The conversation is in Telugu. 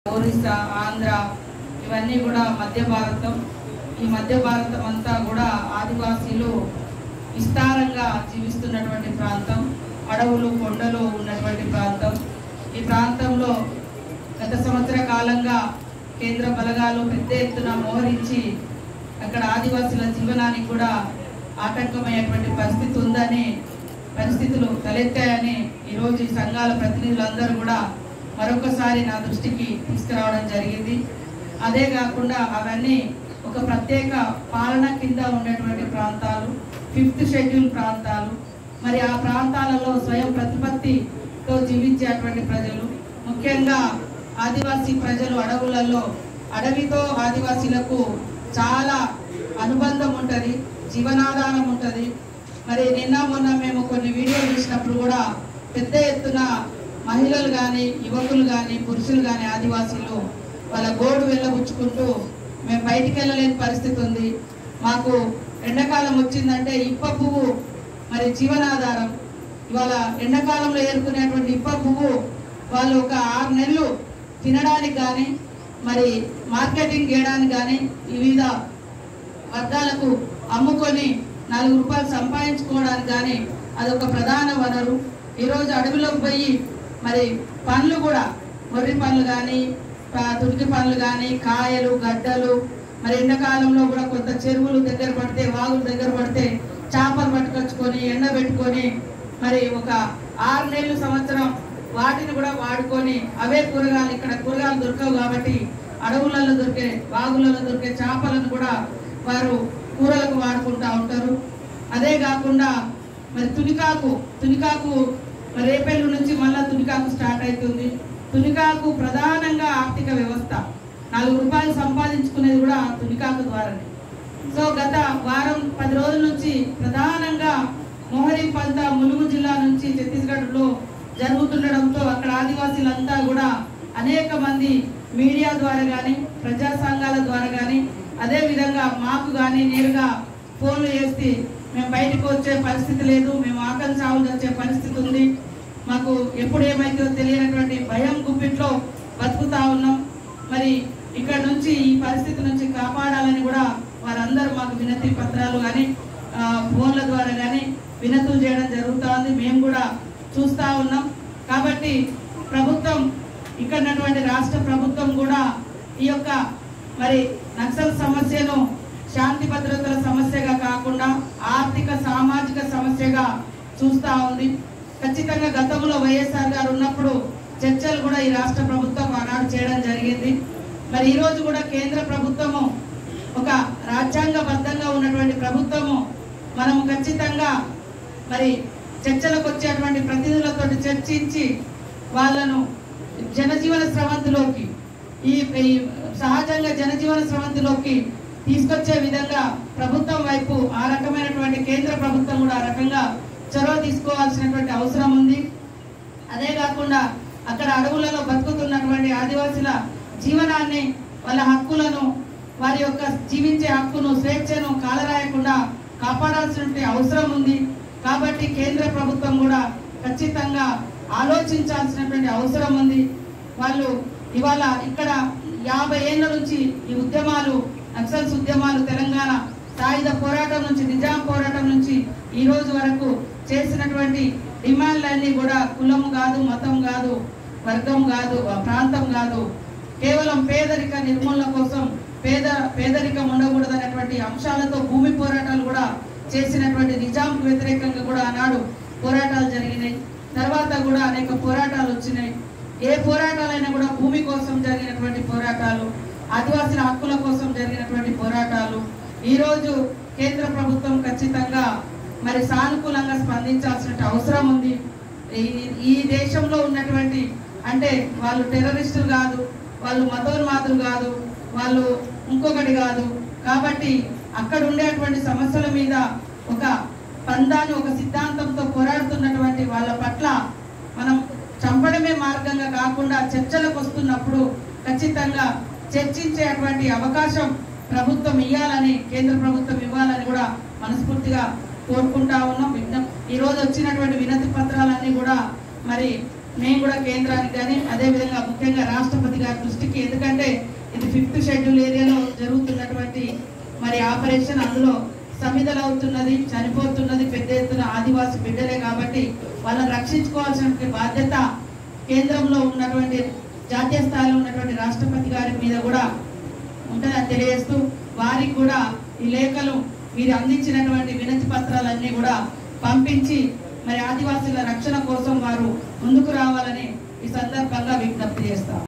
ఒరిస్సా, ఆంధ్ర ఇవన్నీ కూడా మధ్య భారతం. ఈ మధ్య భారతం అంతా కూడా ఆదివాసీలు విస్తారంగా జీవిస్తున్నటువంటి ప్రాంతం, అడవులు కొండలు ఉన్నటువంటి ప్రాంతం. ఈ ప్రాంతంలో గత సంవత్సర కాలంగా కేంద్ర బలగాలు పెద్ద ఎత్తున మోహరించి అక్కడ ఆదివాసీల జీవనానికి కూడా ఆటంకమయ్యేటువంటి పరిస్థితి ఉందని, పరిస్థితులు తలెత్తాయని ఈరోజు ఈ సంఘాల ప్రతినిధులందరూ కూడా మరొకసారి నా దృష్టికి తీసుకురావడం జరిగింది. అదే కాకుండా అవన్నీ ఒక ప్రత్యేక పాలన కింద ఉండేటువంటి ప్రాంతాలు, 5th షెడ్యూల్ ప్రాంతాలు. మరి ఆ ప్రాంతాలలో స్వయం ప్రతిపత్తితో జీవించేటువంటి ప్రజలు, ముఖ్యంగా ఆదివాసీ ప్రజలు అడవులలో, అడవితో ఆదివాసీలకు చాలా అనుబంధం ఉంటుంది, జీవనాధారం ఉంటుంది. మరి నిన్న మొన్న మేము కొన్ని వీడియోలు చూసినప్పుడు కూడా పెద్ద ఎత్తున మహిళలు కానీ, యువకులు కానీ, పురుషులు కానీ ఆదివాసీలు వాళ్ళ గోడు వెళ్ళబుచ్చుకుంటూ మేము బయటికి వెళ్ళలేని పరిస్థితి ఉంది. మాకు ఎండాకాలం వచ్చిందంటే ఇప్ప పువ్వు మరి జీవనాధారం. ఇవాళ ఎండాకాలంలో ఏరుకునేటువంటి ఇప్ప పువ్వు వాళ్ళు ఒక 6 నెలలు తినడానికి కానీ, మరి మార్కెటింగ్ చేయడానికి కానీ, వివిధ వర్గాలకు అమ్ముకొని 4 రూపాయలు సంపాదించుకోవడానికి కానీ అదొక ప్రధాన వనరు. ఈరోజు అడవిలోకి పోయి మరి పండ్లు కూడా, మొర్రి పండ్లు కానీ, తుడికి పండ్లు కానీ, కాయలు, గడ్డలు, మరి ఎండాకాలంలో కూడా కొంత చెరువులు దగ్గర పడితే, వాగులు దగ్గర పడితే చేపలు పట్టుకొచ్చుకొని ఎండబెట్టుకొని మరి ఒక 6 నెలలు సంవత్సరం వాటిని కూడా వాడుకొని అవే కూరగాయలు, ఇక్కడ కూరగాయలు దొరకవు కాబట్టి అడవులలో దొరికే, వాగులలో దొరికే చేపలను కూడా వారు కూరలకు వాడుకుంటూ ఉంటారు. అదే కాకుండా మరి తునికాకు మరి రేపెల్లు నుంచి మళ్ళీ తునికాకు స్టార్ట్ అవుతుంది. తునికాకు ప్రధానంగా ఆర్థిక వ్యవస్థ, 4 రూపాయలు సంపాదించుకునేది కూడా తునికాకు ద్వారానే. సో గత వారం 10 రోజుల నుంచి ప్రధానంగా మొహరింపు అంతా ములుగు జిల్లా నుంచి ఛత్తీస్గఢ్లో జరుగుతుండడంతో అక్కడ ఆదివాసీలంతా కూడా అనేక మంది మీడియా ద్వారా కానీ, ప్రజా సంఘాల ద్వారా కానీ, అదేవిధంగా మాకు కానీ నేరుగా ఫోన్లు చేసి మేము బయటకు వచ్చే పరిస్థితి లేదు, మేము ఆకలి చావులు వచ్చే పరిస్థితి ఉంది, మాకు ఎప్పుడు ఏమైతే తెలియనటువంటి భయం గుప్పిట్లో బతుకుతా ఉన్నాం, మరి ఇక్కడ నుంచి ఈ పరిస్థితి నుంచి కాపాడాలని కూడా వారందరూ మాకు వినతి పత్రాలు కానీ, ఫోన్ల ద్వారా కానీ వినతులు చేయడం జరుగుతూ ఉంది. మేము కూడా చూస్తూ ఉన్నాం. కాబట్టి ప్రభుత్వం, ఇక్కడ రాష్ట్ర ప్రభుత్వం కూడా ఈ యొక్క మరి నక్సల్ సమస్యను శాంతి భద్రతల సమస్యగా కాకుండా ఆర్థిక సామాజిక సమస్యగా చూస్తూ ఉంది. ఖచ్చితంగా గతంలో వైఎస్ఆర్ గారు ఉన్నప్పుడు చర్చలు కూడా ఈ రాష్ట్ర ప్రభుత్వం ఆనాడు చేయడం జరిగింది. మరి ఈరోజు కూడా కేంద్ర ప్రభుత్వము ఒక రాజ్యాంగబద్ధంగా ఉన్నటువంటి ప్రభుత్వము, మనము ఖచ్చితంగా మరి చర్చలకు వచ్చేటువంటి ప్రతినిధులతో చర్చించి వాళ్ళను జనజీవన స్రవంతిలోకి, ఈ సహజంగా జనజీవన స్రవంతిలోకి తీసుకొచ్చే విధంగా ప్రభుత్వం వైపు ఆ రకమైనటువంటి కేంద్ర ప్రభుత్వం కూడా ఆ రకంగా చొరవ తీసుకోవాల్సినటువంటి అవసరం ఉంది. అదే కాకుండా అక్కడ అడవులలో బతుకుతున్నటువంటి ఆదివాసీల జీవనాన్ని, వాళ్ళ హక్కులను, వారి యొక్క జీవించే హక్కును, స్వేచ్ఛను కాలరాయకుండా కాపాడాల్సినటువంటి అవసరం ఉంది. కాబట్టి కేంద్ర ప్రభుత్వం కూడా ఖచ్చితంగా ఆలోచించాల్సినటువంటి అవసరం ఉంది. వాళ్ళు ఇవాళ ఇక్కడ 50 ఏళ్ల నుంచి ఈ ఉద్యమాలు, నక్సల్స్ ఉద్యమాలు, తెలంగాణ సాయుధ పోరాటం నుంచి, నిజాం పోరాటం నుంచి ఈ రోజు వరకు చేసినటువంటి డిమాండ్లన్నీ కూడా కులము కాదు, మతం కాదు, వర్గం కాదు, ప్రాంతం కాదు, కేవలం పేదరిక నిర్మూలన కోసం, పేదరికం ఉండకూడదనేటువంటి అంశాలతో భూమి పోరాటాలు కూడా చేసినటువంటి నిజాంకు వ్యతిరేకంగా కూడా ఆనాడు పోరాటాలు జరిగినాయి. తర్వాత కూడా అనేక పోరాటాలు వచ్చినాయి. ఏ పోరాటాలైనా కూడా భూమి కోసం జరిగినటువంటి పోరాటాలు, ఆదివాసీల హక్కుల కోసం జరిగినటువంటి పోరాటాలు. ఈరోజు కేంద్ర ప్రభుత్వం ఖచ్చితంగా మరి సానుకూలంగా స్పందించాల్సిన అవసరం ఉంది. ఈ దేశంలో ఉన్నటువంటి, అంటే వాళ్ళు టెర్రరిస్టులు కాదు, వాళ్ళు మతోన్మాదులు కాదు, వాళ్ళు ఇంకొకటి కాదు. కాబట్టి అక్కడ ఉండేటువంటి సమస్యల మీద ఒక పందాన్ని, ఒక సిద్ధాంతంతో పోరాడుతున్నటువంటి వాళ్ళ పట్ల మనం చంపడమే మార్గంగా కాకుండా చర్చలకు వస్తున్నప్పుడు ఖచ్చితంగా చర్చించేటువంటి అవకాశం ప్రభుత్వం ఇవ్వాలని, కేంద్ర ప్రభుత్వం ఇవ్వాలని కూడా మనస్ఫూర్తిగా కోరుకుంటా ఉన్నాం. ఈరోజు వచ్చినటువంటి వినతి పత్రాలన్నీ కూడా మరి మేము కూడా కేంద్రానికి కానీ అదేవిధంగా ముఖ్యంగా రాష్ట్రపతి గారి దృష్టికి, ఎందుకంటే ఇది 5th షెడ్యూల్ ఏరియాలో జరుగుతున్నటువంటి మరి ఆపరేషన్, అందులో సమిధలవుతున్నది, చనిపోతున్నది పెద్ద ఎత్తున ఆదివాసి బిడ్డలే కాబట్టి వాళ్ళని రక్షించుకోవాల్సిన బాధ్యత కేంద్రంలో ఉన్నటువంటి జాతీయ స్థాయిలో ఉన్నటువంటి రాష్ట్రపతి గారి మీద కూడా ఉంటుందని తెలియజేస్తూ, వారికి కూడా ఈ లేఖలు మీరు అందించినటువంటి వినతి పత్రాలన్నీ కూడా పంపించి మరి ఆదివాసీల రక్షణ కోసం వారు ముందుకు రావాలని ఈ సందర్భంగా విజ్ఞప్తి చేస్తాం.